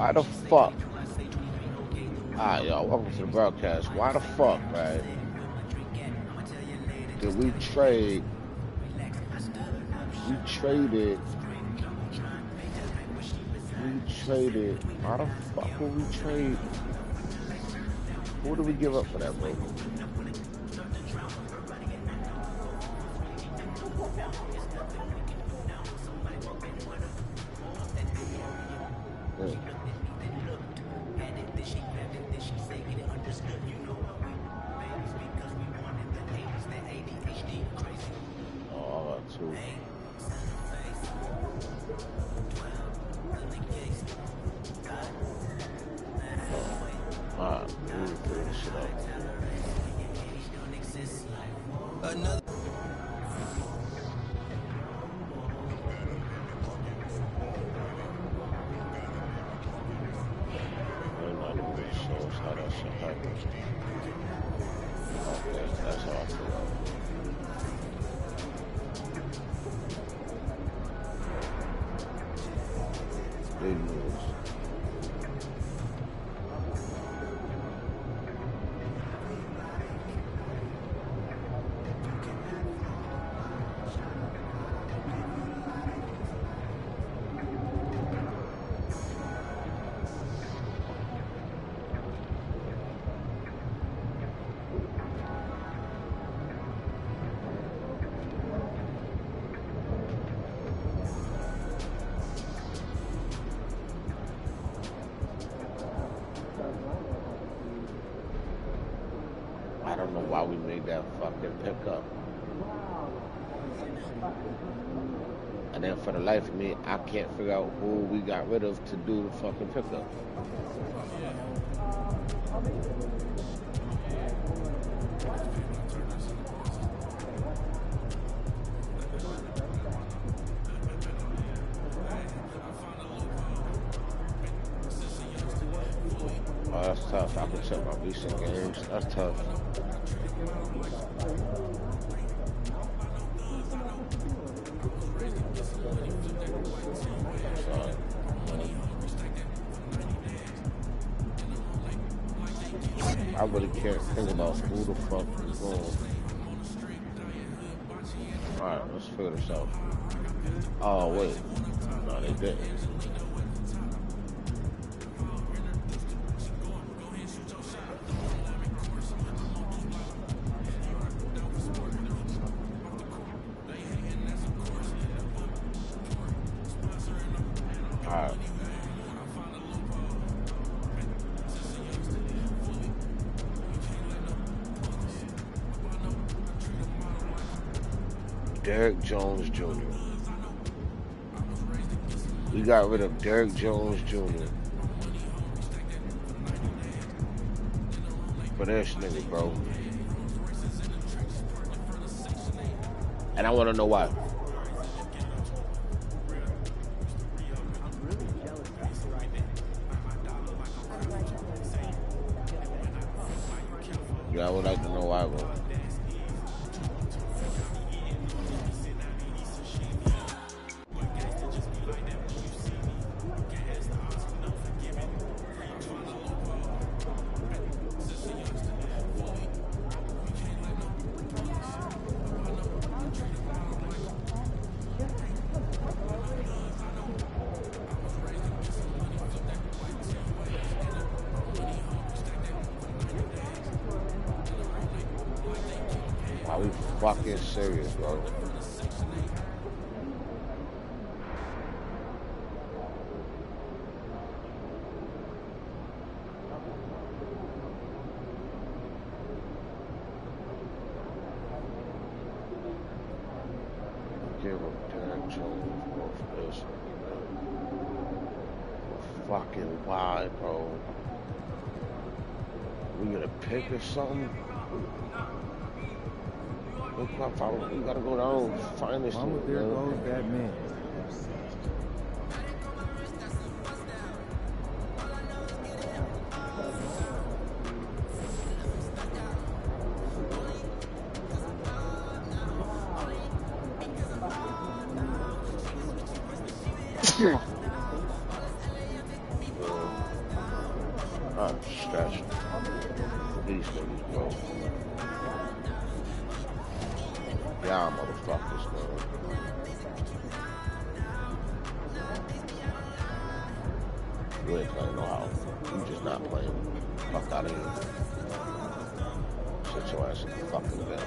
Why the fuck? Alright, y'all, welcome to the broadcast. Why the fuck, right? Did we trade? We traded. Why the fuck would we trade? Who did we give up for that, bro? Yeah. Oh, I got two. Alright, we need to figure this shit out. I'm not even really sure how that shit happens. Okay, that's how I feel. Big news. I don't know why we made that fucking pickup. And then for the life of me, I can't figure out who we got rid of to do the fucking pickup. Oh, that's tough. I can check my recent games. That's tough. Sorry. I really can't think about who the fuck is going. Alright, let's figure this out. Oh, wait. No, they didn't. Alright. Derrick Jones Jr. We got rid of Derrick Jones Jr. for this nigga, bro. And I want to know why. Yeah, I would like to know why, bro. Are we fucking serious, bro? Give him Derrick Jones for this. Fucking why, bro? We gonna pick or something? We gotta go down and find this Mama, nigga, there man. goes that man. I'm stretching. These niggas, bro. Y'all motherfuckers, man. You ain't playing no house. You just not playing. Fuck out of here. Sit your ass in the fucking bench.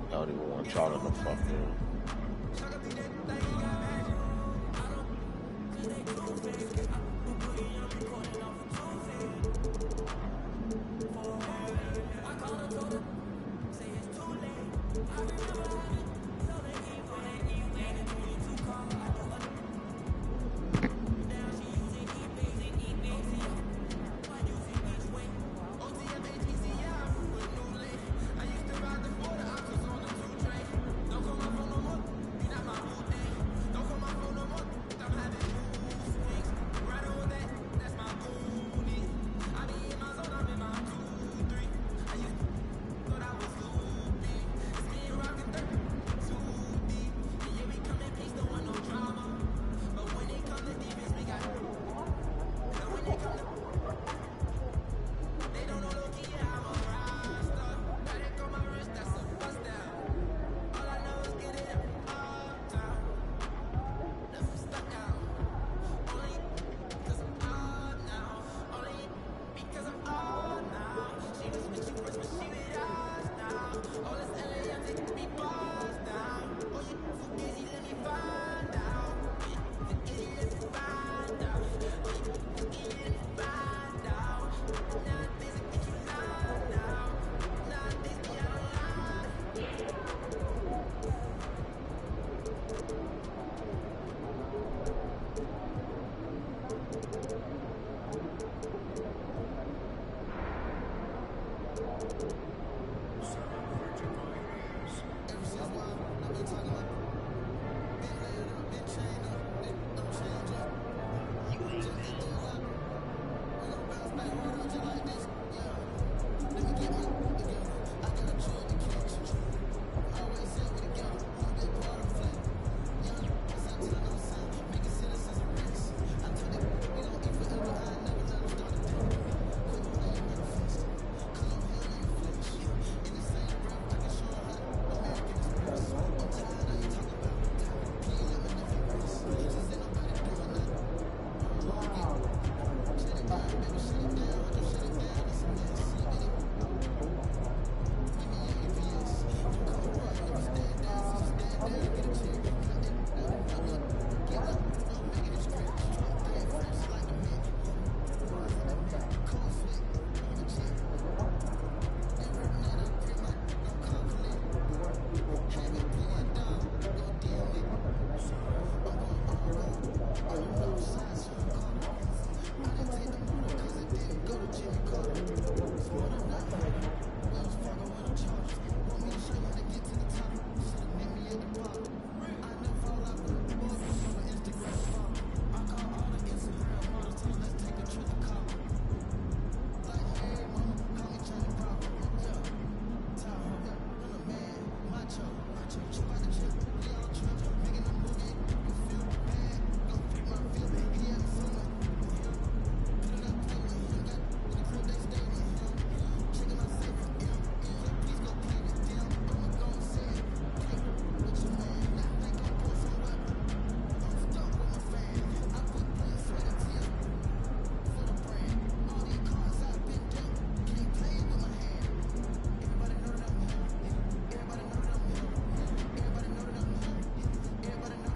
I don't even want y'all in the fucking.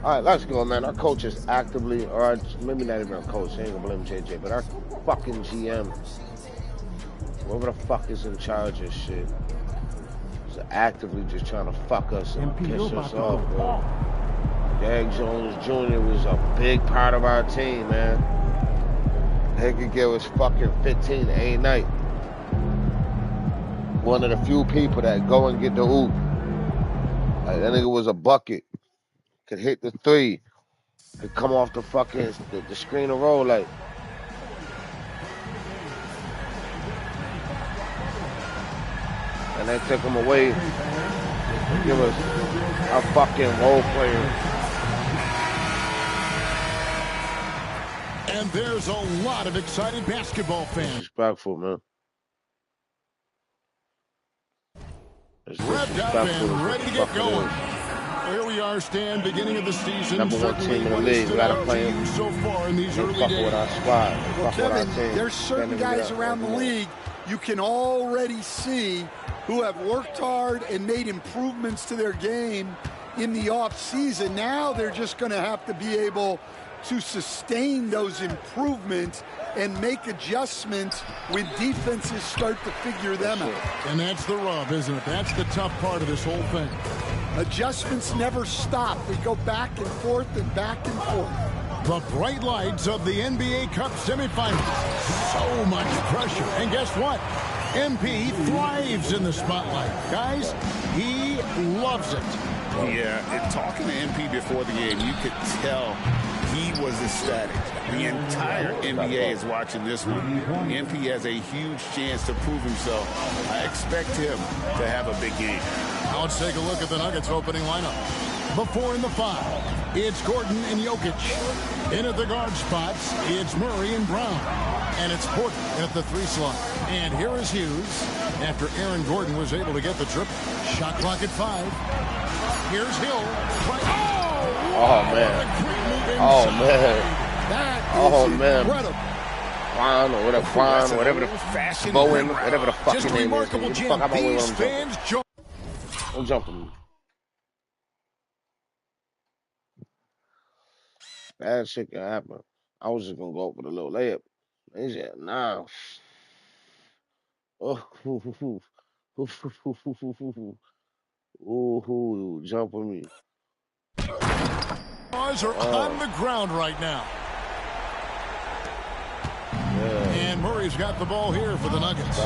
All right, let's go, man. Our coach is actively, or maybe not even our coach, I ain't gonna blame JJ, but our fucking GM, whoever the fuck is in charge of shit, is actively just trying to fuck us and piss us off, bro. Derrick Jones Jr. was a big part of our team, man. He could give us fucking 15 a night. One of the few people that go and get the oop. Like, that nigga was a bucket. Could hit the three. Could come off the fucking the screen and roll like. And they took him away Give us a fucking role player. And there's a lot of excited basketball fans. Disrespectful, man. Revved up and ready to get going. Here we are, Stan, beginning of the season. Number one team in the league. We gotta play them so far in these early fuck days. with our squad. Well, Fuck with our Kevin, team. there's certain guys around the league you can already see who have worked hard and made improvements to their game in the offseason. Now they're just going to have to be able to sustain those improvements and make adjustments when defenses start to figure them out. And that's the rub, isn't it? That's the tough part of this whole thing. Adjustments never stop. They go back and forth and back and forth. The bright lights of the NBA Cup semifinals. So much pressure. And guess what? MP thrives in the spotlight. Guys, he loves it. Yeah, and talking to MP before the game, you could tell he was ecstatic. The entire NBA is watching this one. MP has a huge chance to prove himself. I expect him to have a big game. Now let's take a look at the Nuggets opening lineup. Before in the 5, it's Gordon and Jokic. In at the guard spots, it's Murray and Brown. And it's Porter at the 3 slot. And here is Hughes after Aaron Gordon was able to get the triple. Shot clock at 5. Here's Hill. Oh, man. Oh, man. That is incredible. Juan or whatever, Juan, whatever the Bowen, whatever the fucking Just name remarkable, is. Jim. Fuck, I'm These fans don't jump him. Bad shit can happen. I was just gonna go up with a little layup. They said, nah. Oh, ooh, jump on me. Stars are on the ground right now. Yeah. And Murray's got the ball here for the Nuggets.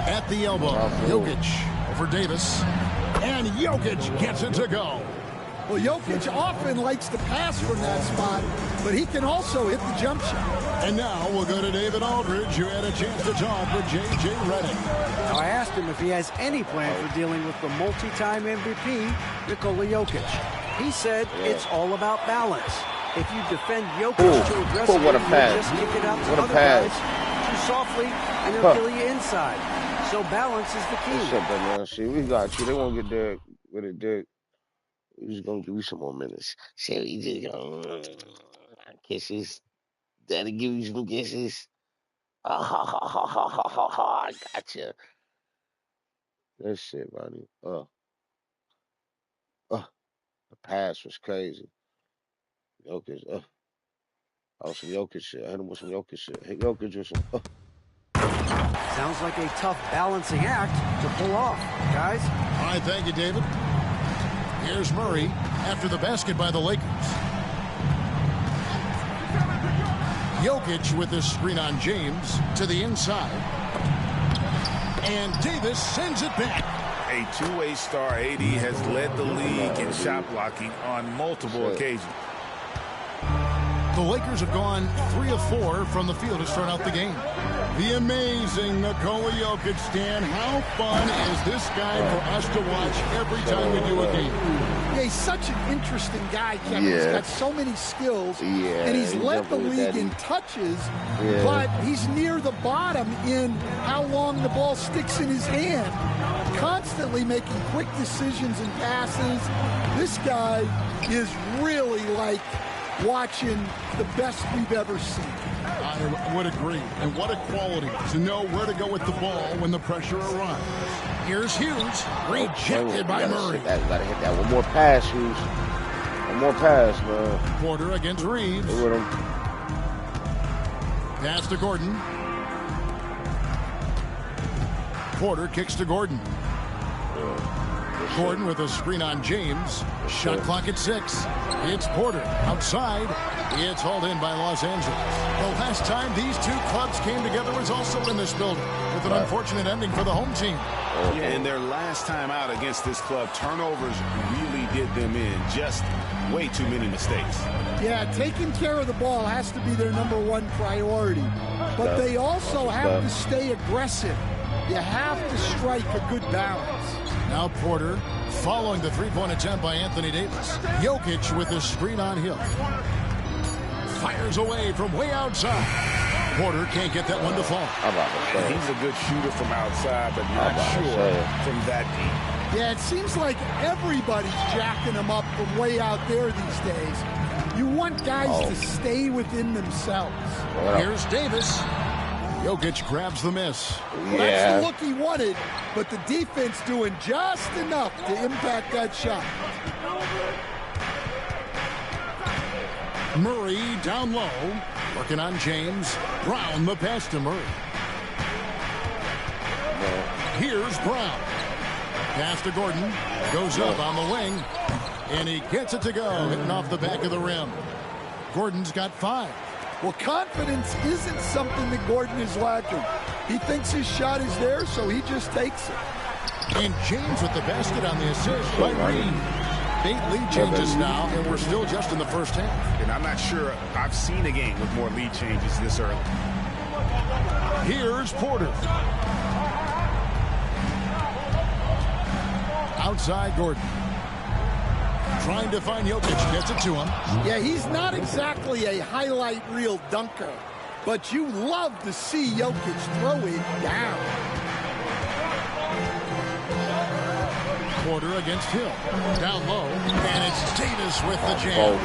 At the elbow, Jokic over Davis. And Jokic gets it to go. Well, Jokic often likes to pass from that spot, but he can also hit the jump shot. And now we'll go to David Aldridge, who had a chance to talk with J.J. Redick. Now, I asked him if he has any plan for dealing with the multi-time MVP, Nikola Jokic. He said it's all about balance. If you defend Jokic too aggressively, what a pass. you just kick it out to What a other pass. guys too softly, and he'll kill you inside. So balance is the key. What's up, man? See, we got you. They won't get there with a dick. We're just gonna give you some more minutes. Say we just gonna kisses. Daddy give you some kisses. I gotcha. That shit, buddy. The pass was crazy. Jokic, oh, some Jokic shit. I hit him with some Jokic shit. Hit Jokic with some, Sounds like a tough balancing act to pull off, guys. All right, thank you, David. Here's Murray after the basket by the Lakers. Jokic with this screen on James to the inside. And Davis sends it back. A two-way star, AD has led the league in shot blocking on multiple occasions. The Lakers have gone 3 of 4 from the field to start out the game. The amazing Nikola Jokic, Stan. How fun is this guy for us to watch every time we do a game? Yeah, he's such an interesting guy, Kevin. He's got so many skills, and he's led the league in touches, but he's near the bottom in how long the ball sticks in his hand. Constantly making quick decisions and passes. This guy is really like watching the best we've ever seen. I would agree. And what a quality to know where to go with the ball when the pressure arrives. Here's Hughes, rejected by Murray. Gotta hit that. One more pass, Hughes. One more pass, man. Porter against Reeves. With him. Pass to Gordon. Porter kicks to Gordon. Gordon with a screen on James. Shot clock at 6. It's Porter outside. It's hauled in by Los Angeles. The last time these two clubs came together was also in this building, with an unfortunate ending for the home team. Yeah, and their last time out against this club, turnovers really did them in. Just way too many mistakes. Yeah, taking care of the ball has to be their #1 priority. But they also have to stay aggressive. You have to strike a good balance. Now Porter following the three-point attempt by Anthony Davis. Jokic with the screen on Hill. Fires away from way outside. Porter can't get that one to fall. He's a good shooter from outside, but not sure from that deep. Yeah, it seems like everybody's jacking him up from way out there these days. You want guys to stay within themselves. Here's Davis. Jokic grabs the miss. Well, that's the look he wanted, but the defense doing just enough to impact that shot. Murray down low, working on James. Brown the pass to Murray. Here's Brown. Pass to Gordon. Goes up on the wing. And he gets it to go, hitting off the back of the rim. Gordon's got 5. Well, confidence isn't something that Gordon is lacking. He thinks his shot is there, so he just takes it. And James with the basket on the assist by Reed. 8 lead changes now, and we're still just in the first half. And I'm not sure I've seen a game with more lead changes this early. Here's Porter. Outside Gordon. Trying to find Jokic, gets it to him. Yeah, he's not exactly a highlight reel dunker, but you love to see Jokic throw it down. Porter against Hill. Down low, and it's Davis with the jam.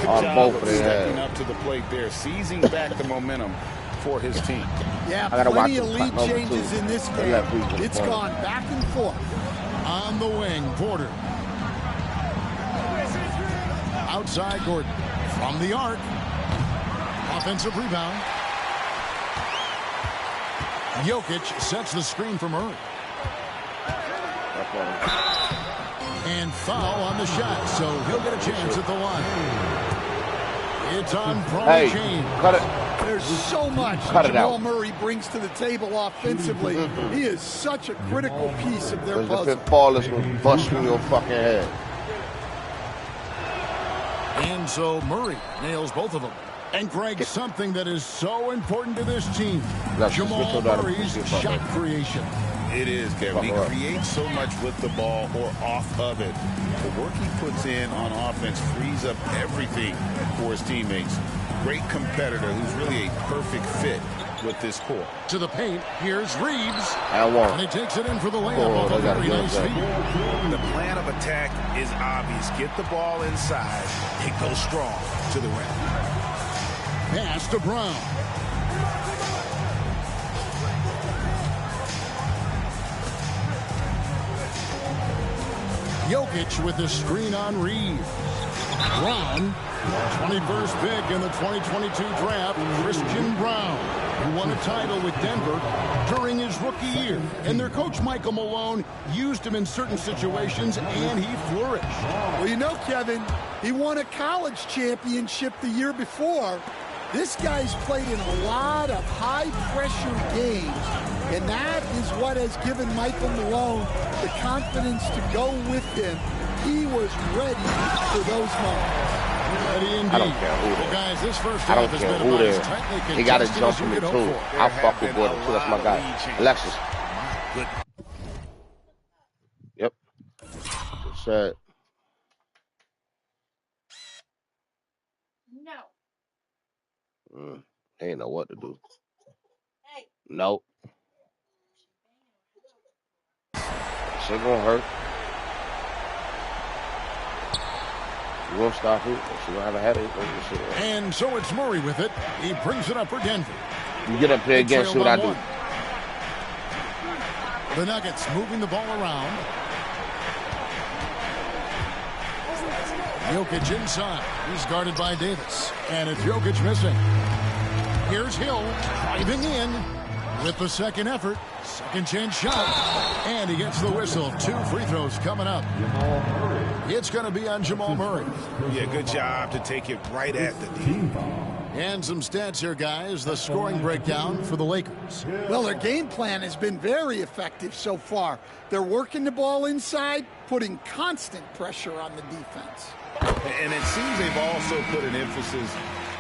Good job of stepping up to the plate there, seizing back the momentum for his team. Yeah, plenty of lead changes in this game. It's gone back and forth. On the wing, Porter. Outside Gordon. From the arc. Offensive rebound. Jokic sets the screen for Murray. And foul on the shot, so he'll get a chance at the line. It's on Bron James. Cut it. There's so much Jamal Murray brings to the table offensively. He is such a critical piece of their puzzle. If it falls, it's going to bust through your fucking head. And so Murray nails both of them. And Greg, something that is so important to this team, Jamal Murray's shot creation. It is, Kevin. He creates so much with the ball or off of it. The work he puts in on offense frees up everything for his teammates. Great competitor who's really a perfect fit with this core. To the paint, here's Reeves. And he takes it in for the layup off a very nice feed. The plan of attack is obvious. Get the ball inside and go strong to the rim. Pass to Brown. Jokic with the screen on Reeves. Brown, 21st pick in the 2022 draft, Christian Brown, who won a title with Denver during his rookie year. And their coach, Michael Malone, used him in certain situations, and he flourished. Well, you know, Kevin, he won a college championship the year before. This guy's played in a lot of high-pressure games, and that is what has given Michael Malone the confidence to go with him. He was ready for those moments. Ready indeed. I don't care who well, guys, this first I don't half care has who been there. about as tightly He got to contested jump as you for me, could too. hope for. I fuck with Gordon, too. That's my guy. Alexis. Yep. Good set. They ain't know what to do. Nope. Shit gonna hurt. She won't stop it. She gonna have a headache. And so it's Murray with it. He brings it up for Denver. You get up here again, see what I do. The Nuggets moving the ball around. Jokic inside. He's guarded by Davis. And it's Jokic missing. Here's Hill driving in with the second effort. Second chance shot. And he gets the whistle. 2 free throws coming up. It's going to be on Jamal Murray. Yeah, good job to take it right at the D. And some stats here, guys. The scoring breakdown for the Lakers. Well, their game plan has been very effective so far. They're working the ball inside, putting constant pressure on the defense. And it seems they've also put an emphasis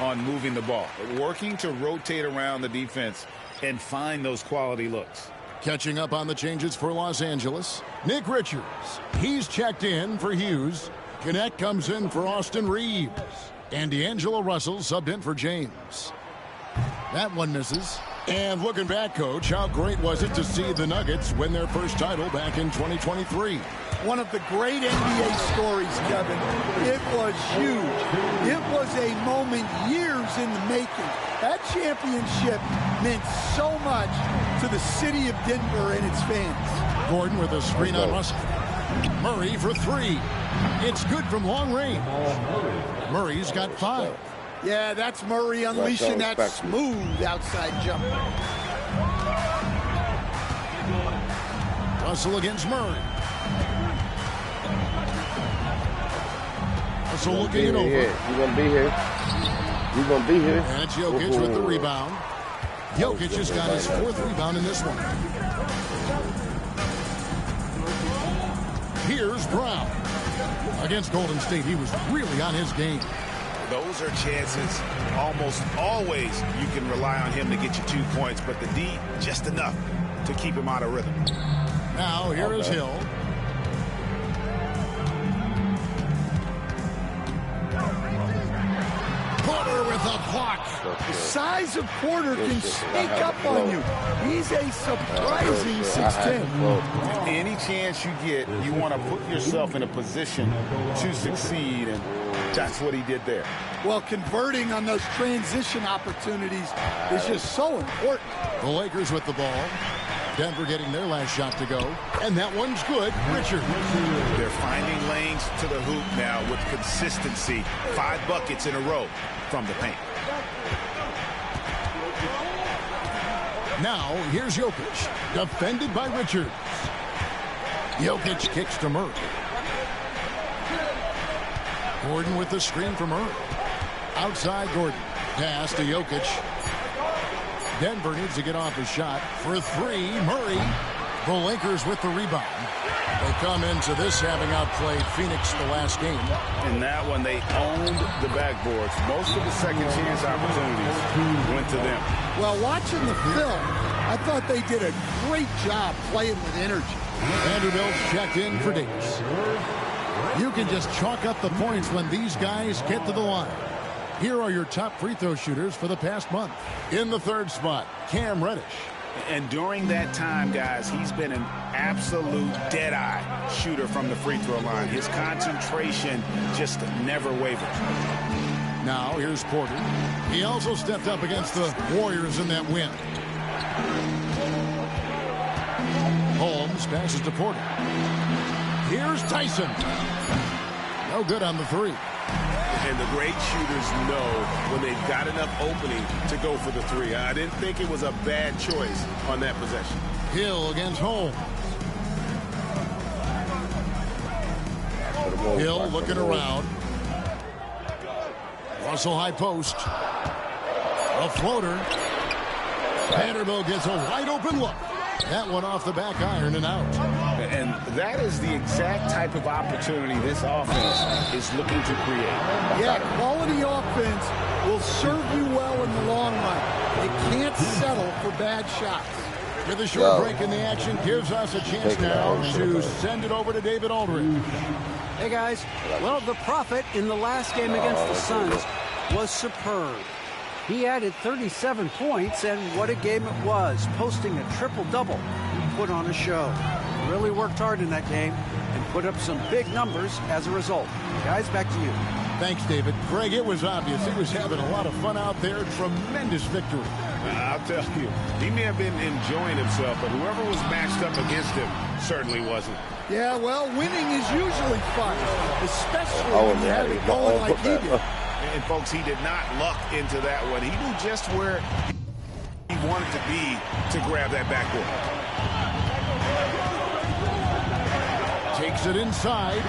on moving the ball, working to rotate around the defense and find those quality looks. Catching up on the changes for Los Angeles, Nick Richards. He's checked in for Hughes. Gannett comes in for Austin Reeves. And D'Angelo Russell subbed in for James. That one misses. And looking back, Coach, how great was it to see the Nuggets win their first title back in 2023? One of the great NBA stories, Kevin. It was huge. It was a moment years in the making. That championship meant so much to the city of Denver and its fans. Gordon with a screen on Russell. Murray for three. It's good from long range. Murray's got 5. Yeah, that's Murray unleashing that smooth outside jumper. Russell against Murray. Russell looking it over. You're going to be here. You're going to be here. And it's Jokic with the rebound. Jokic has got his 4th rebound in this one. Here's Brown. Against Golden State, he was really on his game. Those are chances almost always you can rely on him to get you 2 points, but the D, just enough to keep him out of rhythm. Now here is Hill. Porter with a block. The size of Porter can sneak up on you. He's a surprising 6'10". Any chance you get, you want to put yourself in a position to succeed, and that's what he did there. Well, converting on those transition opportunities is just so important. The Lakers with the ball. Denver getting their last shot to go. And that one's good. Richard. They're finding lanes to the hoop now with consistency. 5 buckets in a row from the paint. Now, here's Jokic. Defended by Richards. Jokic kicks to Murray. Gordon with the screen from Murray. Outside Gordon. Pass to Jokic. Denver needs to get off his shot. For 3, Murray. The Lakers with the rebound. They come into this having outplayed Phoenix the last game. In that one, they owned the backboards. Most of the second chance opportunities went to them. Well, watching the film, I thought they did a great job playing with energy. Vanderbilt checked in for Davis. You can just chalk up the points when these guys get to the line. Here are your top free throw shooters for the past month. In the 3rd spot, Cam Reddish. And during that time, guys, he's been an absolute dead-eye shooter from the free throw line. His concentration just never wavered. Now, here's Porter. He also stepped up against the Warriors in that win. Holmes passes to Porter. Here's Tyson. No good on the 3. And the great shooters know when they've got enough opening to go for the 3. I didn't think it was a bad choice on that possession. Hill against Holmes. Hill looking around. Russell high post. A floater. Vanderbilt gets a wide open look. That one off the back iron and out. And that is the exact type of opportunity this offense is looking to create. Yeah, quality offense will serve you well in the long run. They can't settle for bad shots. With a short break in the action gives us a chance now to send it over to David Aldridge. Hey, guys. Well, the Prophet in the last game against the Suns was superb. He added 37 points, and what a game it was, posting a triple-double. He put on a show. Really worked hard in that game and put up some big numbers as a result. Guys, back to you. Thanks, David. Greg, it was obvious he was having a lot of fun out there. Tremendous victory. I'll tell you, he may have been enjoying himself, but whoever was matched up against him certainly wasn't. Yeah, well, winning is usually fun, especially when you have it going like he did. And, folks, he did not luck into that one. He knew just where he wanted to be to grab that backboard. Takes it inside.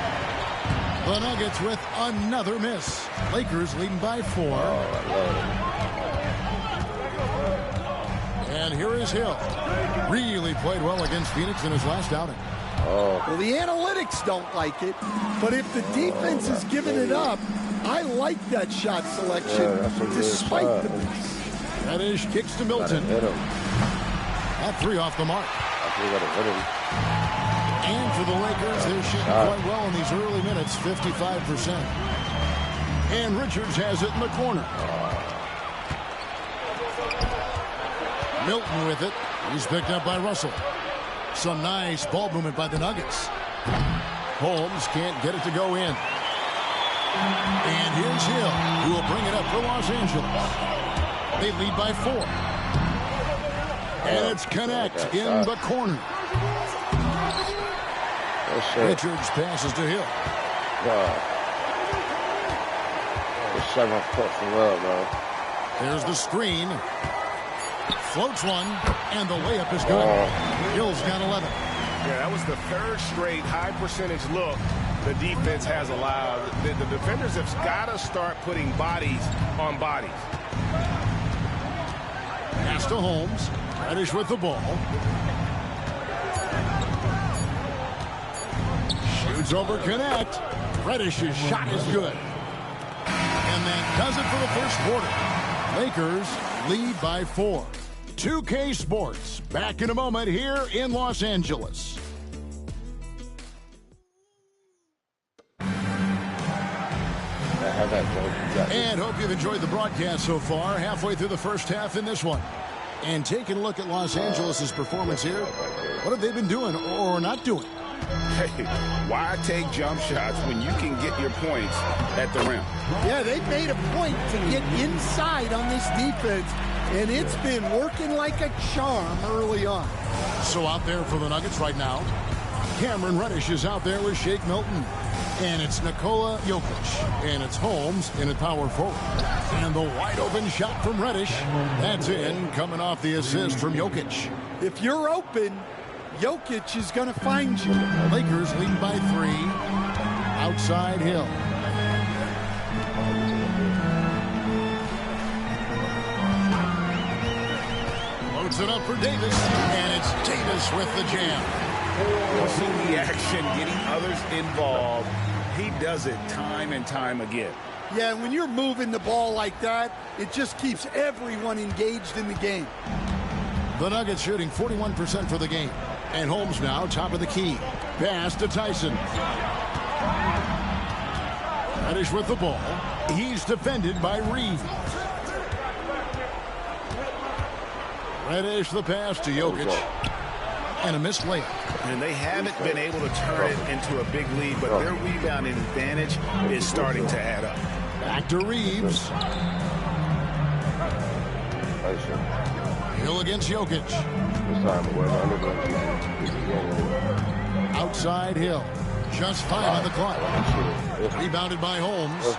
The Nuggets with another miss. Lakers leading by 4. And here is Hill. Really played well against Phoenix in his last outing. Well, the analytics don't like it, but if the defense is giving it up, I like that shot selection despite the miss. Reddish kicks to Milton. That 3 off the mark. And for the Lakers, they're shooting quite well in these early minutes, 55%. And Richards has it in the corner. Milton with it. He's picked up by Russell. Some nice ball movement by the Nuggets. Holmes can't get it to go in. And here's Hill, who will bring it up for Los Angeles. They lead by 4. And it's Connect in the corner. Richards passes to Hill. The 7 foot from up, man. There's the screen. Floats one, and the layup is good. Hill's got 11. Yeah, that was the 3rd straight high percentage look the defense has allowed. The defenders have got to start putting bodies on bodies. Pass to Holmes. Reddish with the ball. Shoots over Connect. Reddish's shot is good. And that does it for the first quarter. Lakers lead by 4. 2K Sports, back in a moment here in Los Angeles. And hope you've enjoyed the broadcast so far, halfway through the first half in this one. And taking a look at Los Angeles' performance here, what have they been doing or not doing? Hey, why take jump shots when you can get your points at the rim? Yeah, they've made a point to get inside on this defense, and it's been working like a charm early on. So out there for the Nuggets right now, Cameron Reddish is out there with Shake Milton. And it's Nikola Jokic. And it's Holmes in at power forward. And the wide open shot from Reddish. That's in, coming off the assist from Jokic. If you're open, Jokic is going to find you. Lakers lead by 3. Outside Hill. Loads it up for Davis. And it's Davis with the jam. Pushing the action, getting others involved. He does it time and time again. Yeah, when you're moving the ball like that, it just keeps everyone engaged in the game. The Nuggets shooting 41% for the game. And Holmes now top of the key. Pass to Tyson. Reddish with the ball. He's defended by Reeves. Reddish the pass to Jokic. And a missed layup. And they haven't been able to turn it into a big lead, but their rebounding advantage is starting to add up. Back to Reeves. Hill against Jokic. Outside Hill. Just 5 on the clock. Rebounded by Holmes.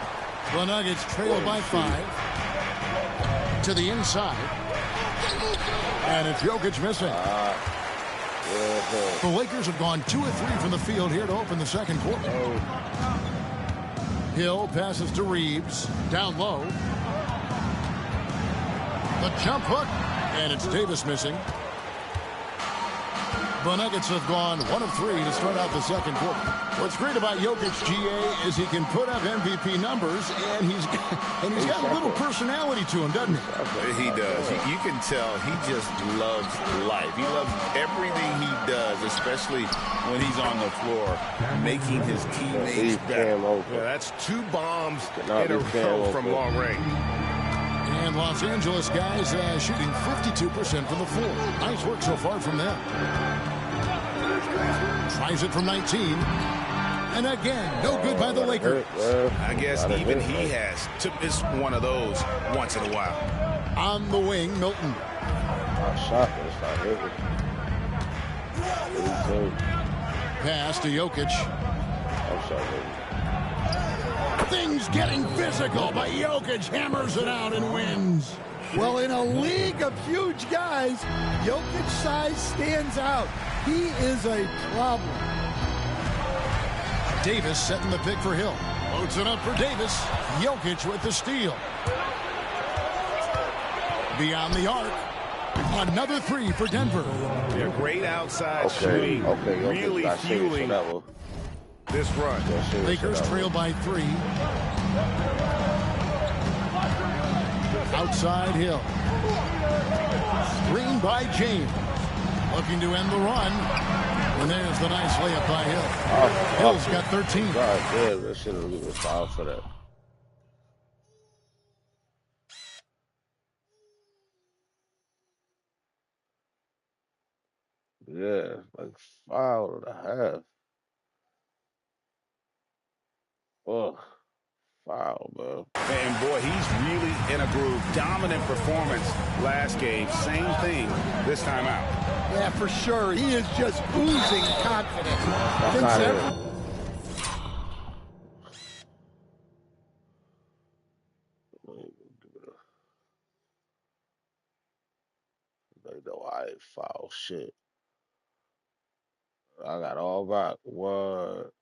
The Nuggets trail by 5. To the inside. And it's Jokic missing. The Lakers have gone 2 of 3 from the field here to open the second quarter. Hill passes to Reeves. Down low. The jump hook. And it's Davis missing. The Nuggets have gone 1 of 3 to start out the second quarter. What's great about Jokic, GA, is he can put up MVP numbers, and he's got a little personality to him, doesn't he? He does. You can tell he just loves life. He loves everything he does, especially when he's on the floor, making his teammates better. Yeah, that's 2 bombs in a row from long range. And Los Angeles guys shooting 52% from the floor. Nice work so far from them. Tries it from 19. And again, no good by the Lakers. I guess even he has to miss one of those once in a while. On the wing, Milton. Pass to Jokic. Things getting physical, but Jokic hammers it out and wins. Well, in a league of huge guys, Jokic's size stands out. He is a problem. Davis setting the pick for Hill. Loads it up for Davis. Jokic with the steal. Beyond the arc. Another 3 for Denver. Yeah, great outside shooting. Really fueling this run. Lakers trail by 3. Outside Hill. Screen by James. looking to end the run. And there's the nice layup by Hill. Hill's got 13. God damn, that shit was a foul for that. Yeah, like foul and a half. Ugh. Foul, bro. And boy, he's really in a groove. Dominant performance last game. Same thing this time out. Yeah, for sure. He is just oozing confidence. They know I ain't foul shit. I got all right. What?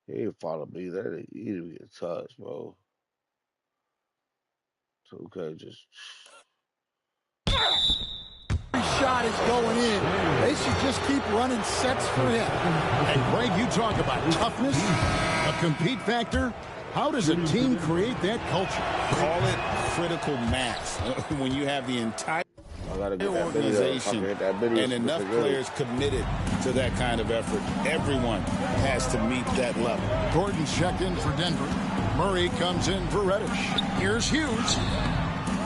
He ain't follow me. That ain't easy to get touched, bro. 2K just. Shot is going in. They should just keep running sets for him. And Greg, you talk about toughness, a compete factor. How does a team create that culture? Call it critical mass. When you have the entire organization and enough players committed to that kind of effort, everyone has to meet that level. Gordon's checked in for Denver. Murray comes in for Reddish. Here's Hughes.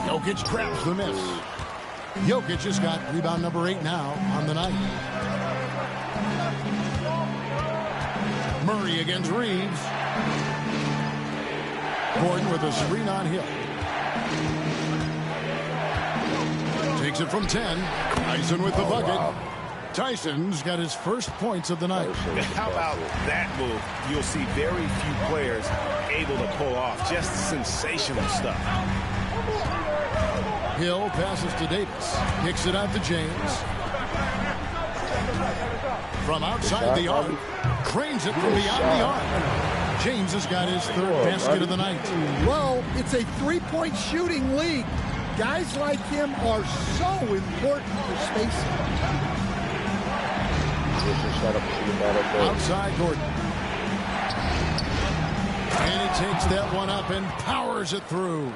Jokic traps the miss. Jokic has got rebound number 8 now on the night. Murray against Reeves. Gordon with a screen on Hill. Takes it from 10. Tyson with the bucket. Wow. Tyson's got his first points of the night. How about that move? You'll see very few players able to pull off just sensational stuff. Hill passes to Davis. Kicks it out to James. From outside the arc. Cranes it from beyond the arc. James has got his third basket of the night. Well, it's a three-point shooting league. Guys like him are so important for spacing. Outside Gordon. And he takes that one up and powers it through.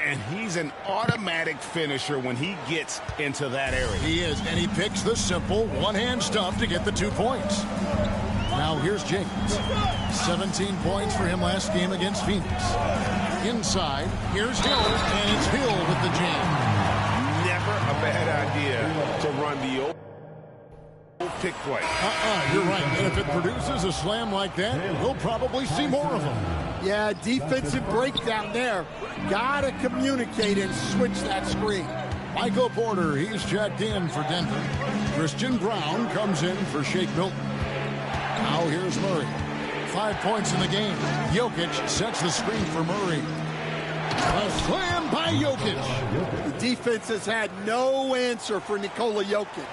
And he's an automatic finisher when he gets into that area. He is, and he picks the simple one-hand stuff to get the 2 points. Now here's James. 17 points for him last game against Phoenix. Inside, here's Hill, and it's Hill with the jam. Never a bad idea to run the old pick play. You're right. And if it produces a slam like that, we'll probably see more of them. Yeah, defensive breakdown there. Gotta communicate and switch that screen. Michael Porter, he's checked in for Denver. Christian Brown comes in for Shake Milton. Now here's Murray. 5 points in the game. Jokic sets the screen for Murray. A slam by Jokic. The defense has had no answer for Nikola Jokic.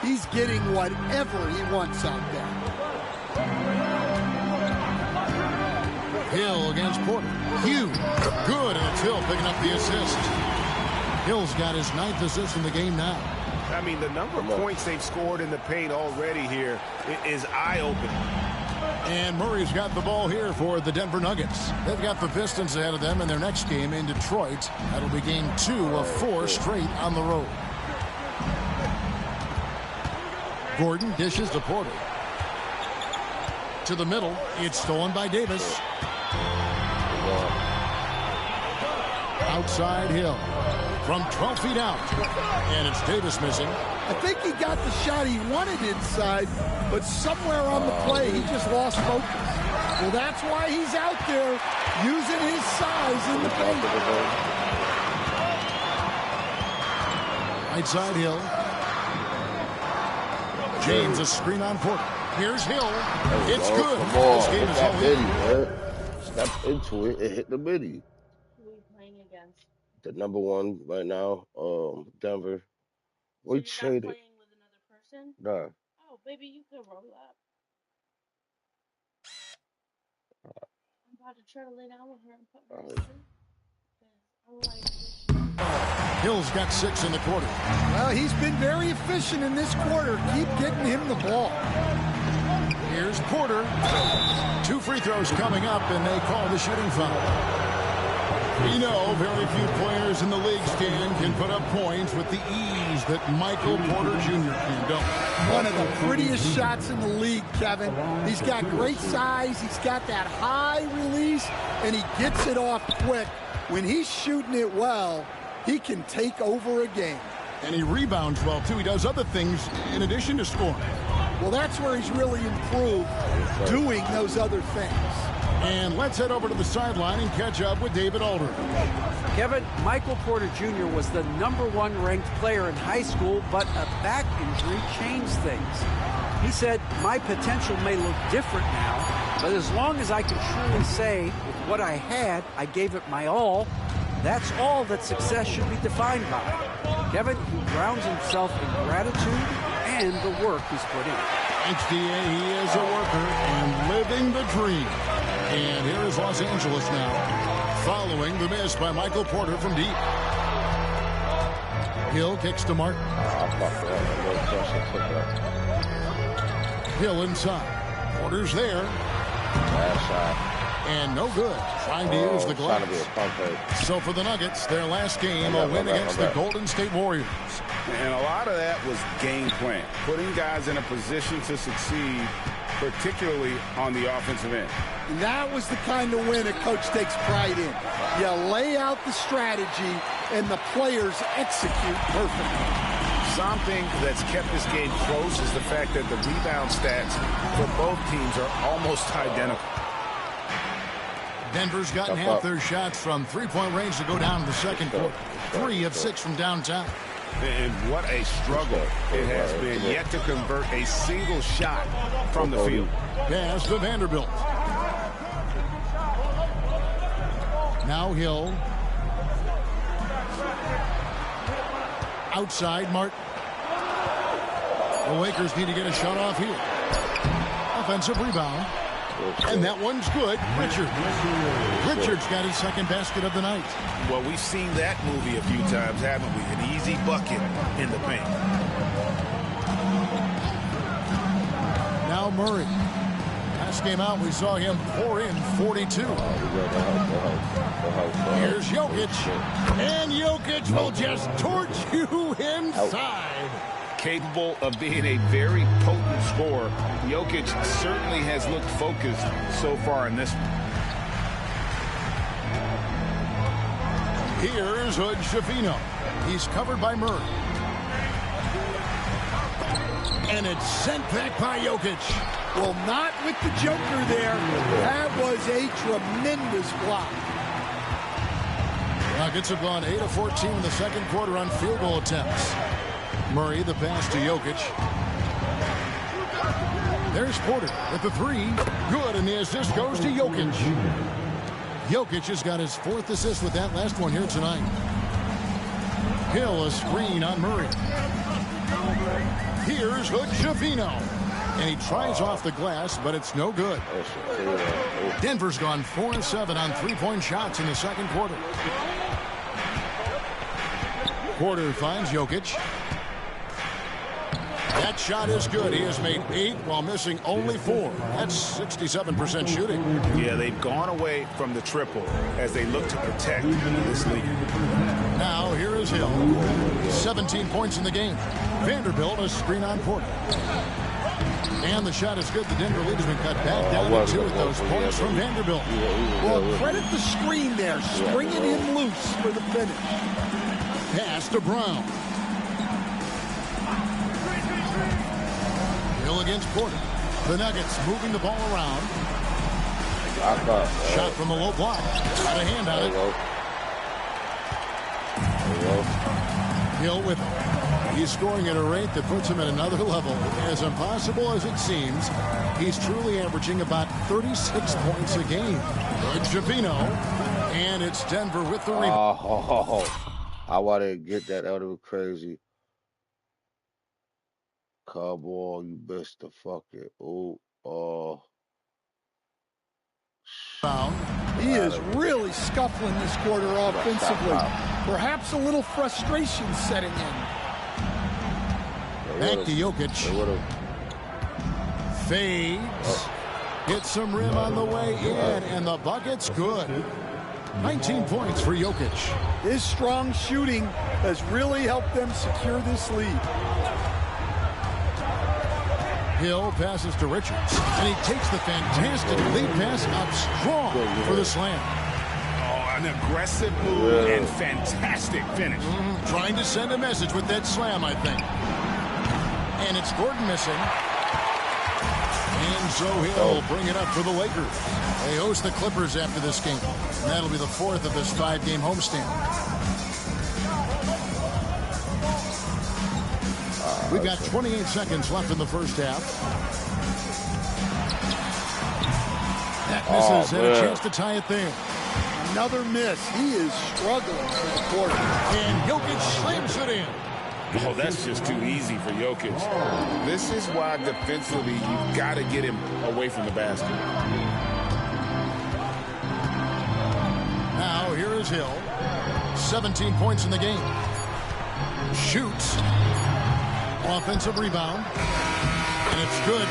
He's getting whatever he wants out there. Hill against Porter. Hughes. Good, and it's Hill picking up the assist. Hill's got his 9th assist in the game now. I mean, the number of points they've scored in the paint already here is eye-opening. And Murray's got the ball here for the Denver Nuggets. They've got the Pistons ahead of them in their next game in Detroit. That'll be game 2 of 4 straight on the road. Gordon dishes to Porter. To the middle. It's stolen by Davis. Outside Hill. From 12 feet out. And it's Davis missing. I think he got the shot he wanted inside, but somewhere on the play, he just lost focus. Well, that's why he's out there using his size in the paint. Right side Hill. James, a screen on Porter. Here's Hill. It's good. This game is held. Step into it and hit the midi. Who are we playing against? The number 1 right now, Denver. So we traded. Not playing with another person? No. Oh, baby, you could roll up. I'm about to try to lay down with her and put her to sleep. Hill's got 6 in the quarter. Well, he's been very efficient in this quarter. Keep getting him the ball. Here's Porter. 2 free throws coming up, and they call the shooting foul. We know very few players in the league, Stan, can put up points with the ease that Michael Porter Jr. can, don't he? One of the prettiest shots in the league, Kevin. He's got great size. He's got that high release, and he gets it off quick. When he's shooting it well, he can take over a game. And he rebounds well, too. He does other things in addition to scoring. Well, that's where he's really improved, doing those other things. And let's head over to the sideline and catch up with David Aldridge. Kevin, Michael Porter Jr. was the #1 ranked player in high school, but a back injury changed things. He said, "My potential may look different now, but as long as I can truly say with what I had, I gave it my all, that's all that success should be defined by." Kevin, he grounds himself in gratitude and the work he's put in. Thanks, D.A. He is a worker and living the dream. And here is Los Angeles now, following the miss by Michael Porter from deep. Hill kicks to Martin. Hill inside. Porter's there. And no good. Trying to use the glass. So for the Nuggets, their last game, a win against the Golden State Warriors. And a lot of that was game plan, putting guys in a position to succeed, particularly on the offensive end. That was the kind of win a coach takes pride in. You lay out the strategy, and the players execute perfectly. Something that's kept this game close is the fact that the rebound stats for both teams are almost identical. Denver's gotten half their shots from three-point range to go down in the second quarter. 3 of 6 from downtown. And what a struggle it has been yet to convert a single shot from the field. Pass to Vanderbilt. Now Hill. Outside, Martin. The Lakers need to get a shot off here. Offensive rebound. And that one's good. Richards got his second basket of the night. Well, we've seen that movie a few times, haven't we? An easy bucket in the paint. Now Murray. Last game out, we saw him pour in 42. Here's Jokic. And Jokic will just torch you inside. Capable of being a very potent scorer, Jokic certainly has looked focused so far in this one. Here's Hood-Schifino. He's covered by Murray. And it's sent back by Jokic. Well, not with the Joker there. That was a tremendous block. Nuggets have gone 8 of 14 in the second quarter on field goal attempts. Murray, the pass to Jokic. There's Porter with the 3. Good, and the assist goes to Jokic. Jokic has got his 4th assist with that last one here tonight. Hill, a screen on Murray. Here's Hood-Schifino. And he tries off the glass, but it's no good. Denver's gone 4 of 7 on three-point shots in the second quarter. Porter finds Jokic. That shot is good. He has made 8 while missing only 4. That's 67% shooting. Yeah, they've gone away from the triple as they look to protect this lead. Now here is Hill. 17 points in the game. Vanderbilt, a screen on Porter. And the shot is good. The Denver lead has been cut back down to 2 with those points from Vanderbilt. Well, credit the screen there. Stringing him loose for the finish. Pass to Brown. Hill against Porter. The Nuggets moving the ball around. Shot from the low block. Got a hand on it. Hill with it. He's scoring at a rate that puts him at another level. As impossible as it seems, he's truly averaging about 36 points a game. Good Schifino. And it's Denver with the rebound. I want to get that out of it crazy. Cowboy, you best to fuck it. He is really scuffling this quarter offensively. Perhaps a little frustration setting in. Back to Jokic. Fades. Hits some rim on the way in, and the bucket's good. 19 points for Jokic. His strong shooting has really helped them secure this lead. Hill passes to Richards, and he takes the fantastic lead pass up strong for the slam. Oh, an aggressive move and fantastic finish. Trying to send a message with that slam, I think. And it's Gordon missing. And so he'll bring it up for the Lakers. They host the Clippers after this game. And that'll be the 4th of this 5-game homestand. We've got 28 seconds left in the first half. That misses and a chance to tie it there. Another miss. He is struggling for the quarter. And Jokic slams it in. Oh, that's just too easy for Jokic. This is why defensively you've got to get him away from the basket. Now here is Hill. 17 points in the game. Shoots. Offensive rebound. And it's good.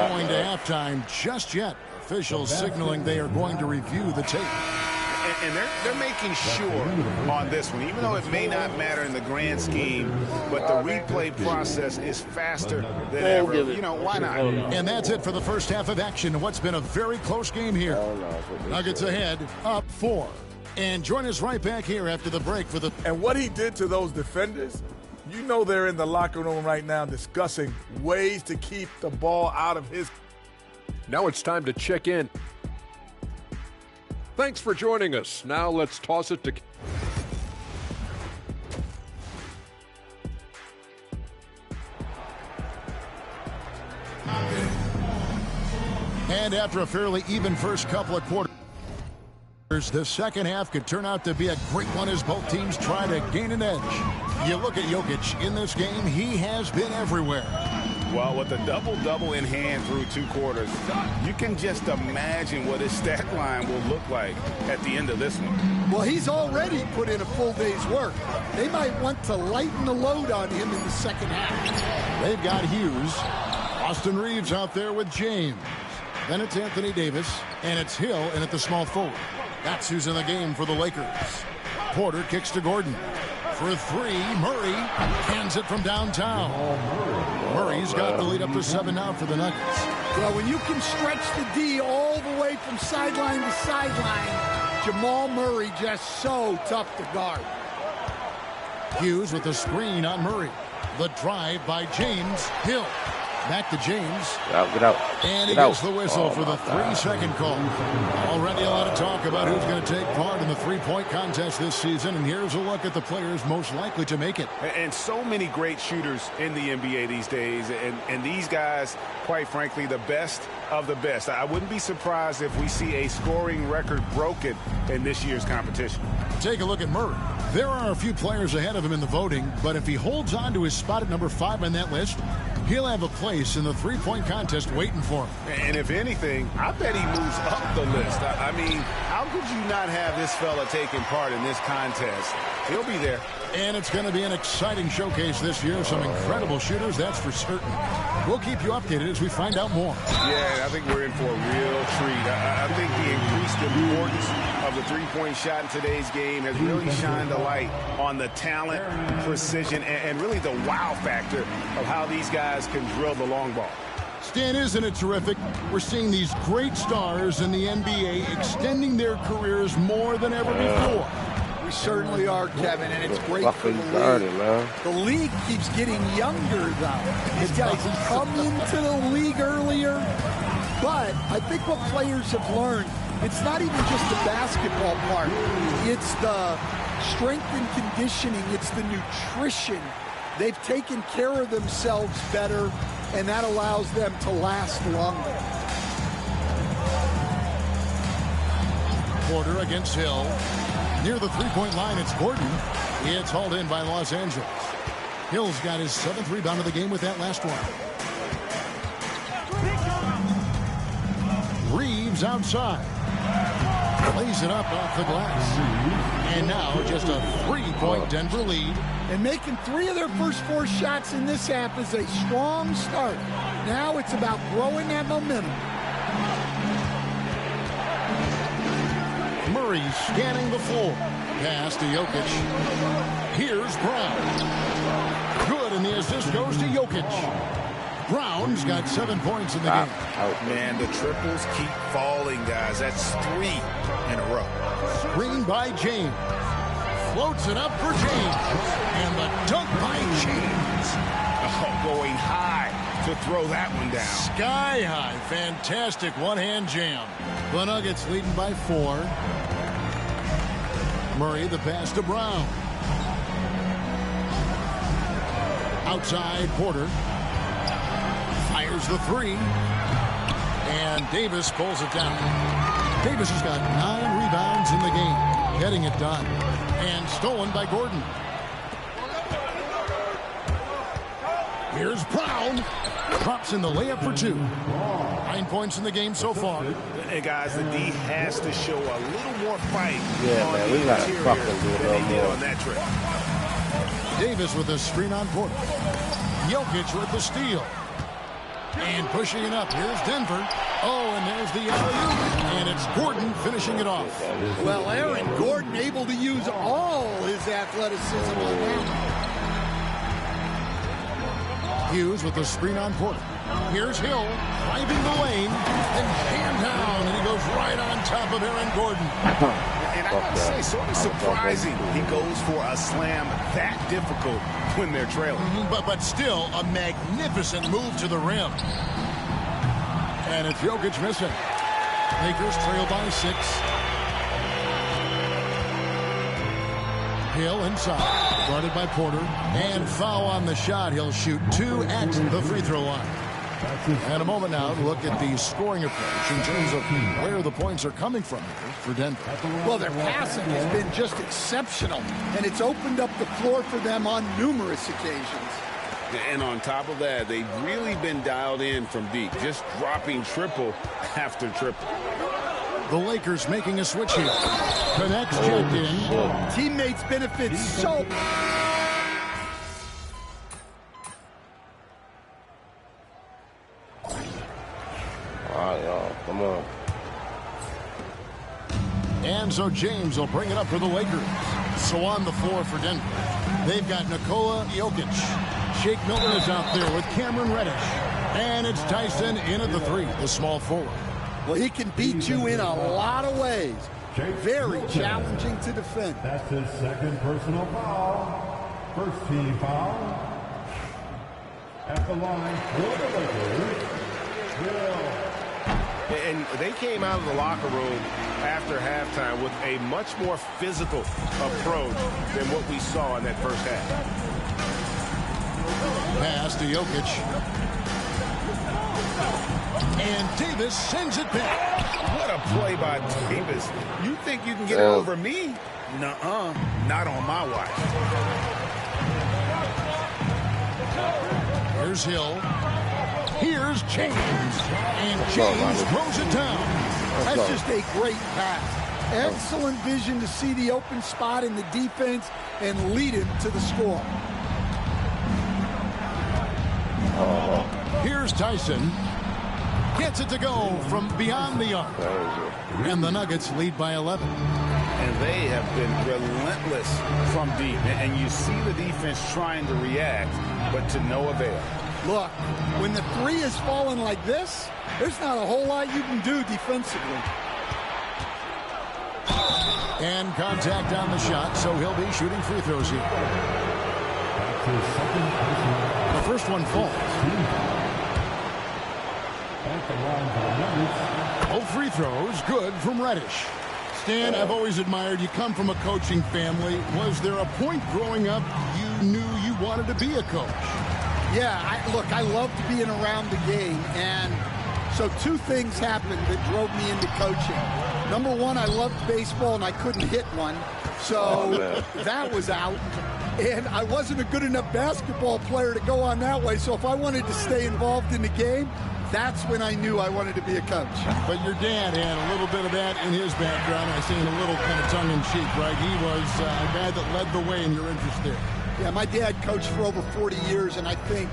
Going to halftime just yet. Officials signaling they are going to review the tape. And they're making sure on this one, even though it may not matter in the grand scheme, but the replay process is faster than ever. You know, why not? And that's it for the first half of action. What's been a very close game here. Nuggets ahead, up 4. And join us right back here after the break for the... And what he did to those defenders, you know they're in the locker room right now discussing ways to keep the ball out of his... Now it's time to check in. Thanks for joining us. Now let's toss it to... And after a fairly even first couple of quarters, the second half could turn out to be a great one as both teams try to gain an edge. You look at Jokic in this game, he has been everywhere. Well, with a double-double in hand through 2 quarters, you can just imagine what his stat line will look like at the end of this one. Well, he's already put in a full day's work. They might want to lighten the load on him in the second half. They've got Hughes. Austin Reeves out there with James. Then it's Anthony Davis, and it's Hill in at the small forward. That's who's in the game for the Lakers. Porter kicks to Gordon. For 3, Murray hands it from downtown. Murray's got the lead up to 7 now for the Nuggets. Well, when you can stretch the D all the way from sideline to sideline, Jamal Murray just so tough to guard. Hughes with the screen on Murray. The drive by James. Hill. Back to James. Get out. And he gets the whistle for the 3-second call. Already a lot of talk about who's going to take part in the three-point contest this season. And here's a look at the players most likely to make it. And so many great shooters in the NBA these days. And these guys, quite frankly, the best of the best. I wouldn't be surprised if we see a scoring record broken in this year's competition. Take a look at Murray. There are a few players ahead of him in the voting, but if he holds on to his spot at number 5 on that list, he'll have a place in the three-point contest waiting for him. And if anything, I bet he moves up the list. I mean, how could you not have this fella taking part in this contest? He'll be there. And it's going to be an exciting showcase this year. Some incredible shooters, that's for certain. We'll keep you updated as we find out more. Yeah, I think we're in for a real treat. I think the increased importance of the three-point shot in today's game has really shined a light on the talent, precision, and really the wow factor of how these guys can drill the long ball. Stan, isn't it terrific? We're seeing these great stars in the NBA extending their careers more than ever before. We certainly are, Kevin, and it's great for the league. The league keeps getting younger, though. These guys come into the league earlier, but I think what players have learned, it's not even just the basketball part. It's the strength and conditioning. It's the nutrition. They've taken care of themselves better, and that allows them to last longer. Porter against Hill. Near the three-point line, it's Gordon. It's hauled in by Los Angeles. Hill's got his 7th rebound of the game with that last one. Reeves outside. Lays it up off the glass. And now just a 3-point Denver lead. And making 3 of their first 4 shots in this half is a strong start. Now it's about growing that momentum. Murray scanning the floor. Pass to Jokic. Here's Brown. Good, and the assist goes to Jokic. Brown's got 7 points in the game. Man, the triples keep falling, guys. That's 3 in a row. Screen by James. Floats it up for James. And the dunk by James. Oh, going high to throw that one down. Sky high. Fantastic one-hand jam. The Nuggets leading by 4. Murray, the pass to Brown. Outside, Porter. Fires the 3. And Davis pulls it down. Davis has got 9 rebounds in the game. Getting it done. And stolen by Gordon. Here's Brown. Drops in the layup for 2. 9 points in the game so far. Hey, guys, the D has to show a little more fight. Yeah, man, we got to fucking do it a little more. On that trip. Davis with a screen on Porter. Jokic with the steal. And pushing it up. Here's Denver. Oh, and there's the alley-oop. And it's Gordon finishing it off. Well, Aaron Gordon able to use all his athleticism on that. Hughes with the screen on Porter. Here's Hill driving the lane and hand down, and he goes right on top of Aaron Gordon. And I gotta say, sort of surprising he goes for a slam that difficult when they're trailing. But still a magnificent move to the rim. And it's Jokic missing. Lakers trail by 6. Hill inside. Guarded by Porter. And foul on the shot. He'll shoot 2 at the free throw line. And a moment now to look at the scoring approach in terms of where the points are coming from here for Denver. Well, their passing has been just exceptional, and it's opened up the floor for them on numerous occasions. And on top of that, they've really been dialed in from deep, just dropping triple after triple. The Lakers making a switch here. Connects checked in. Teammates benefit so. All right, y'all, come on. And so James will bring it up for the Lakers. So on the floor for Denver, they've got Nikola Jokic. Shake Milton is out there with Cameron Reddish. And it's Tyson in at the 3, the small forward. Well, he can beat you in a lot of ways. Very challenging to defend. That's his second personal foul. First team foul. At the line for the Lakers, Will. And they came out of the locker room after halftime with a much more physical approach than what we saw in that first half. Pass to Jokic. And Davis sends it back. What a play by Davis. You think you can get it over me? Nuh-uh. Not on my watch. Here's Hill. Here's James. And James throws it down. That's just a great pass. Excellent vision to see the open spot in the defense and lead him to the score. Here's Tyson. Gets it to go from beyond the arc. And the Nuggets lead by 11. And they have been relentless from deep. And you see the defense trying to react, but to no avail. Look, when the 3 is falling like this, there's not a whole lot you can do defensively. And contact on the shot, so he'll be shooting free throws here. The first one falls. Both free throws good from Reddish. Stan, I've always admired you come from a coaching family. Was there a point growing up you knew you wanted to be a coach? Yeah, I loved being around the game, and so 2 things happened that drove me into coaching. Number 1, I loved baseball, and I couldn't hit one, so that was out. And I wasn't a good enough basketball player to go on that way, so if I wanted to stay involved in the game, that's when I knew I wanted to be a coach. But your dad had a little bit of that in his background. I say in a little kind of tongue-in-cheek, right? He was a guy that led the way in your interest there. Yeah, my dad coached for over 40 years, and I think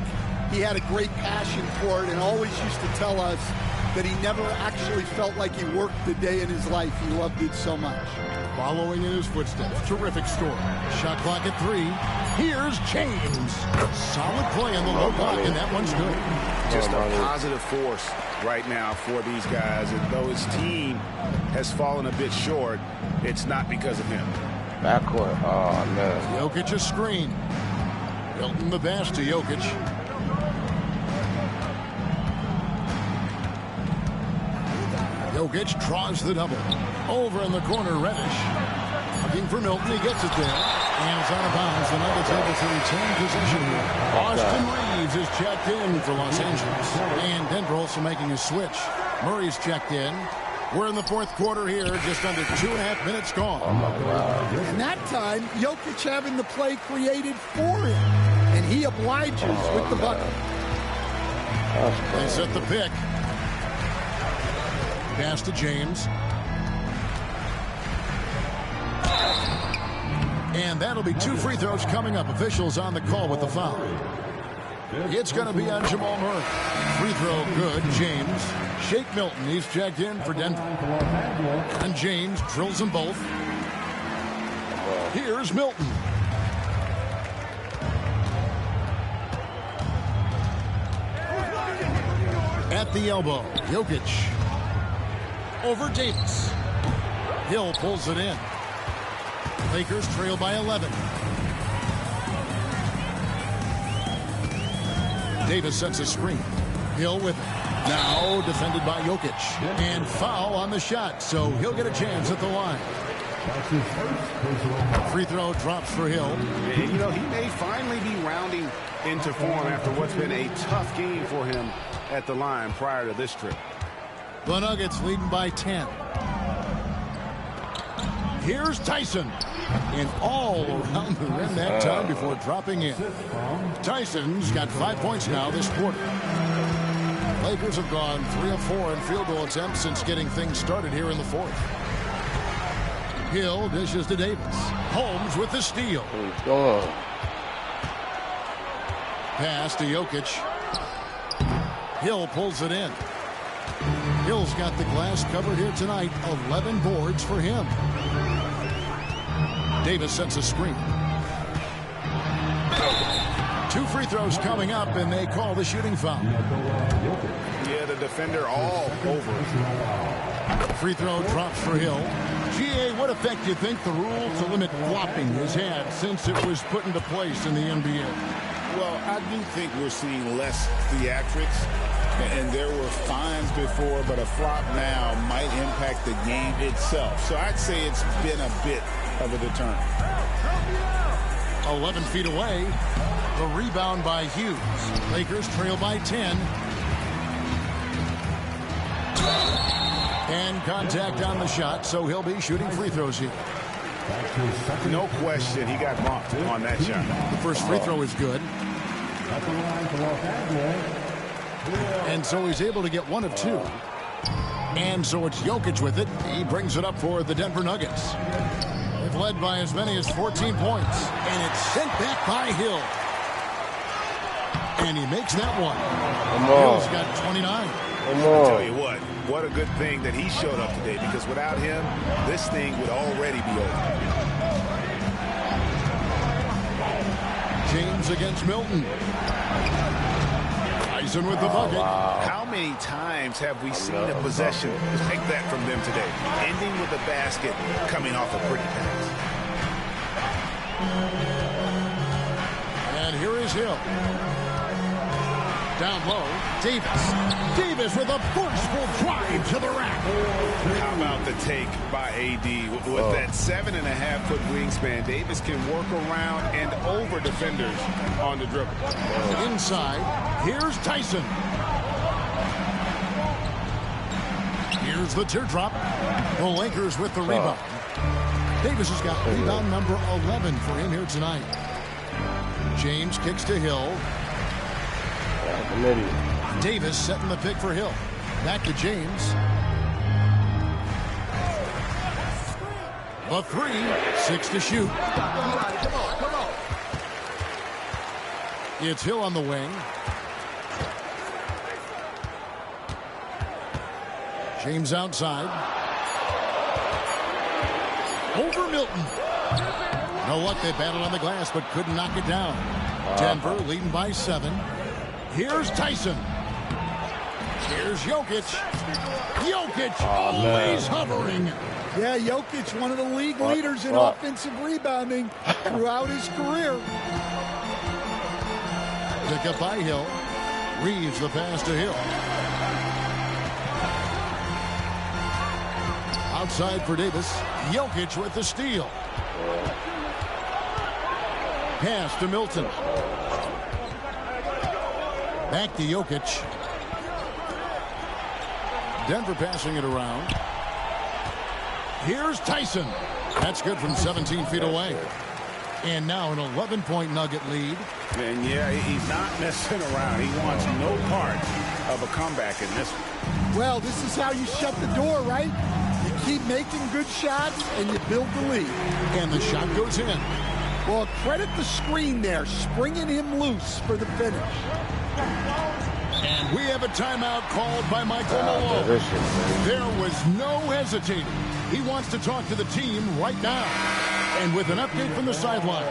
he had a great passion for it and always used to tell us that he never actually felt like he worked a day in his life. He loved it so much. Following in his footsteps, terrific story. Shot clock at 3. Here's James. Solid play on the low block, and that one's good. Just a positive force right now for these guys. And though his team has fallen a bit short, it's not because of him. Backcourt. Oh, no. Jokic's screen. Milton the pass to Jokic. Jokic draws the double. Over in the corner, Reddish. Looking for Milton. He gets it there. And it's out of bounds. The Nuggets able to retain possession here. Austin Reeves is checked in for Los Angeles. And Denver also making a switch. Murray's checked in. We're in the fourth quarter here. Just under 2.5 minutes gone. Oh, my God. And that time, Jokic having the play created for him. And he obliges with the bucket. They set the pick. Pass to James. And that'll be 2 free throws coming up. Officials on the call with the foul. It's going to be on Jamal Murray. Free throw good. James. Shake Milton. He's checked in for Denver. And James drills them both. Here's Milton. At the elbow. Jokic. Over Davis. Hill pulls it in. Lakers trail by 11. Davis sets a screen. Hill with it. Now defended by Jokic. And foul on the shot, so he'll get a chance at the line. Free throw drops for Hill. And, you know, he may finally be rounding into form after what's been a tough game for him at the line prior to this trip. The Nuggets leading by 10. Here's Tyson. And all around the rim that time before dropping in. Tyson's got 5 points now this quarter. Lakers have gone 3 of 4 in field goal attempts since getting things started here in the fourth. Hill dishes to Davis. Holmes with the steal. Pass to Jokic. Hill pulls it in. Hill's got the glass covered here tonight. 11 boards for him. Davis sets a screen. 2 free throws coming up, and they call the shooting foul. Yeah, the defender all over. Free throw drops for Hill. GA, what effect do you think the rule to limit flopping has had since it was put into place in the NBA? Well, I do think we're seeing less theatrics. And there were fines before, but a flop now might impact the game itself. So I'd say it's been a bit of a deterrent. 11 feet away. The rebound by Hughes. Lakers trail by 10. And contact on the shot, so he'll be shooting free throws here. No question, he got bumped on that shot. The first free throw is good. And so he's able to get 1 of 2. And so it's Jokic with it. He brings it up for the Denver Nuggets. They've led by as many as 14 points. And it's sent back by Hill. And he makes that one. Hill's got 29. I'll tell you what a good thing that he showed up today, because without him, this thing would already be over. James against Milton. Tyson with the bucket. How many times have we seen a possession like that from them today? Ending with a basket, coming off a pretty pass. And here is Hill. Down low, Davis. Davis with a forceful drive to the rack. How about the take by AD? With that 7.5-foot wingspan, Davis can work around and over defenders on the dribble. Inside, here's Tyson. Here's the teardrop. The Lakers with the rebound. Davis has got rebound number 11 for him here tonight. James kicks to Hill. Davis setting the pick for Hill. Back to James. The 3, 6 to shoot. It's Hill on the wing. James outside. Over Milton. No luck, they battled on the glass, but couldn't knock it down. Denver leading by 7. Here's Tyson. Here's Jokic. Jokic always hovering. Yeah, Jokic, one of the league leaders in offensive rebounding throughout his career. Pick up by Hill. Reeves the pass to Hill. Outside for Davis. Jokic with the steal. Pass to Milton. Back to Jokic. Denver passing it around. Here's Tyson. That's good from 17 feet away. And now an 11-point Nugget lead. And yeah, he's not messing around. He wants no part of a comeback in this one. Well, this is how you shut the door, right? You keep making good shots and you build the lead. And the shot goes in. Well, credit the screen there, springing him loose for the finish. And we have a timeout called by Michael Malone. There was no hesitating. He wants to talk to the team right now. And with an update from the sidelines,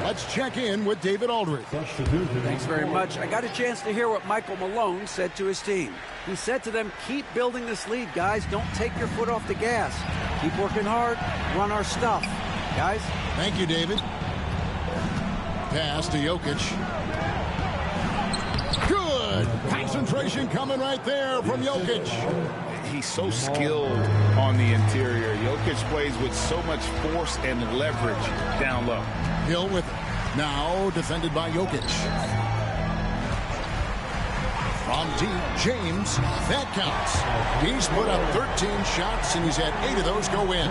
let's check in with David Aldridge. Thanks very much. I got a chance to hear what Michael Malone said to his team. He said to them, keep building this lead, guys. Don't take your foot off the gas. Keep working hard. Run our stuff. Guys? Thank you, David. Pass to Jokic. Good. Concentration coming right there from Jokic. He's so skilled on the interior. Jokic plays with so much force and leverage down low. Hill with it. Now defended by Jokic. From deep, James. That counts. He's put up 13 shots, and he's had 8 of those go in.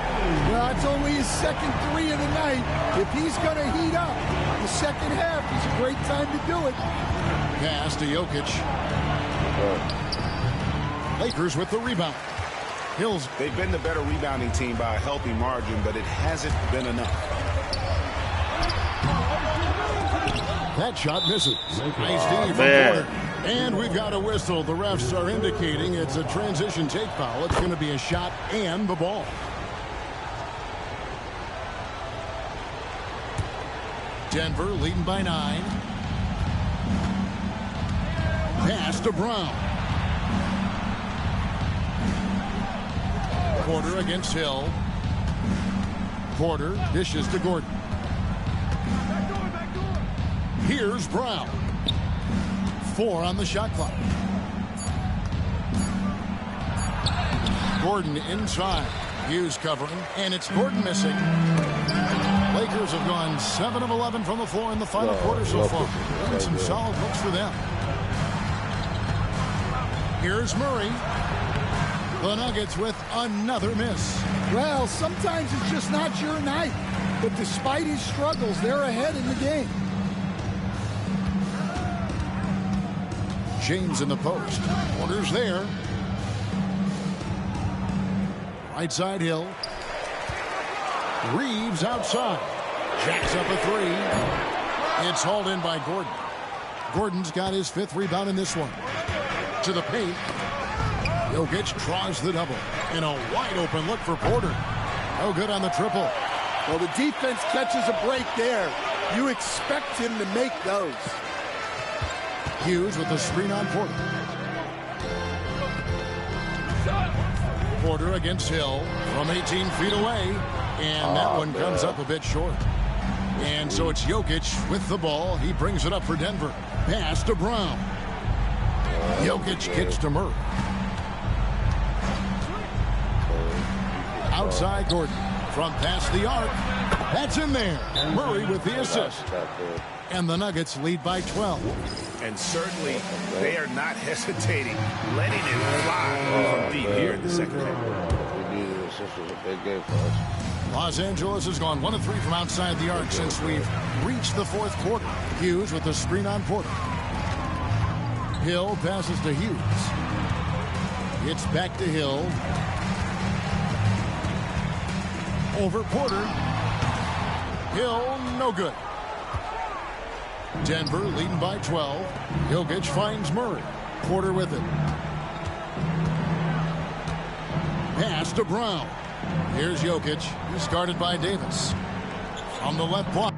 Well, it's only his second 3 of the night. If he's going to heat up the second half, it's a great time to do it. Pass to Jokic. Lakers with the rebound. Hills. They've been the better rebounding team by a healthy margin, but it hasn't been enough. That shot misses. Nice D from Porter. And we've got a whistle. The refs are indicating it's a transition take foul. It's going to be a shot and the ball. Denver leading by 9. Pass to Brown. Porter against Hill. Porter dishes to Gordon. Here's Brown. 4 on the shot clock. Gordon inside. Hughes covering, and it's Gordon missing. Lakers have gone 7 of 11 from the floor in the final quarter so far. And some solid looks for them. Here's Murray. The Nuggets with another miss. Well, sometimes it's just not your night. But despite his struggles, they're ahead in the game. James in the post. Porter's there. Right side Hill. Reeves outside. Jacks up a 3. It's hauled in by Gordon. Gordon's got his 5th rebound in this one. To the paint. Jokic draws the double. And a wide open look for Porter. No good on the triple. Well, the defense catches a break there. You expect him to make those. Hughes with the screen on Porter. Porter against Hill from 18 feet away. And that one comes up a bit short. And so it's Jokic with the ball. He brings it up for Denver. Pass to Brown. Jokic kicks to Murray. Outside Gordon. From past the arc. That's in there. Murray with the assist. And the Nuggets lead by 12. And certainly they are not hesitating, letting it fly from deep here in the second half. This was a big game for us. Los Angeles has gone 1 of 3 from outside the arc since we've reached the 4th quarter. Hughes with the screen on Porter. Hill passes to Hughes. It's back to Hill. Over Porter. Hill, no good. Denver leading by 12. Jokic finds Murray. Porter with it. pass to Brown. Here's Jokic. He's guarded by Davis. On the left block.